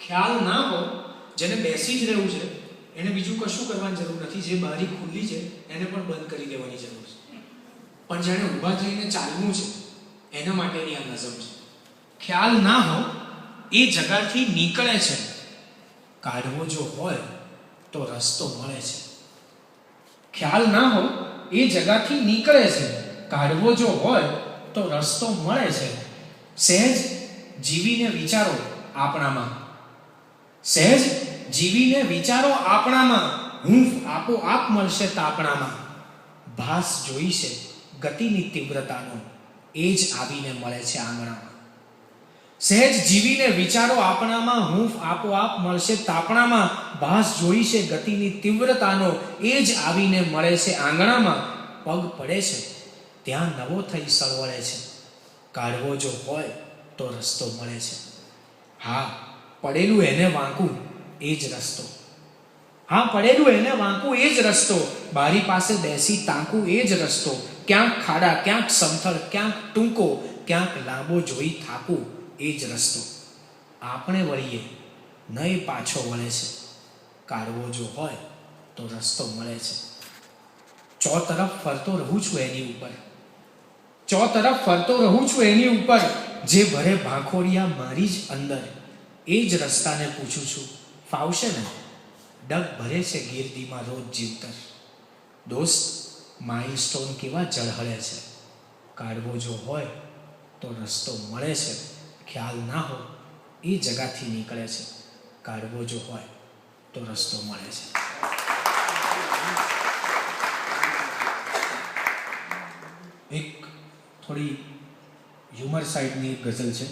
ખ્યાલ ના હોય, જેને બેસી જ રહેવું છે, એને બીજું કશું કરવાની જરૂર નથી. જે બારી ખુલ્લી છે એને પણ બંધ કરી દેવાની જરૂર છે. પણ જેને ઊભા થઈને ચાલવું છે એના માટેની આ નઝમ છે. ખ્યાલ ના હોય એ જગાથી નીકળે છે, કાઢવો જો હોય તો રસ્તો મળે છે. ખ્યાલ ના હોય એ જગાથી નીકળે છે, કાઢવો જો હોય તો રસ્તો મળે છે. સહેજ જીવીને વિચારો આપણામાં, સહેજ જીવીને વિચારો આપણામાં, હૂંફ આપોઆપ મળશે તાપણામાં. ભાસ જોઈ છે ગતિની તીવ્રતાનો, એ જ આવીને મળે છે આંગણામાં. સહેજ જીવીને વિચારો આપણામાં, હૂંફ આપોઆપ મળશે તાપણામાં. ભાસ જોઈ છે ગતિની તીવ્રતાનો, એ જ આવીને મળે છે આંગણામાં. પગ પડે છે ત્યાં નવો થઈ સળવળે છે, કાઢવો જો હોય તો રસ્તો મળે છે. હા, પડેલું એને વાંકું એ જ રસ્તો. હા, પડેલું એને વાંકું એ જ રસ્તો. બારી પાસે બેસી તાંકું એ જ રસ્તો. ક્યાંક ખાડા, ક્યાંક સમથળ, ક્યાંક ટૂંકો, ક્યાંક લાંબો જોઈ થાકું એ જ રસ્તો. આપણે વળીએ નહીં પાછો વળે છે, કાઢવો જો હોય તો રસ્તો મળે છે. ચો તરફ ફરતો રહું છું એની ઉપર, ચો તરફ ફરતો રહું છું એની ઉપર. જે ભરે ભાંખોડિયા મારી જ અંદર, એ જ રસ્તાને પૂછું છું ફાવશે ને. ડગ ભરે છે ગીરદીમાં રોજ જીવતર. દોસ્ત, માઇલસ્ટોન કેવા ઝળહળે છે, કાઢવો જો હોય તો રસ્તો મળે છે. ખ્યાલ ના હોય એ જગાથી નીકળે છે, કાઢવો જો હોય તો રસ્તો મળે છે. એક થોડી હ્યુમર સાઈડની એક ગઝલ છે.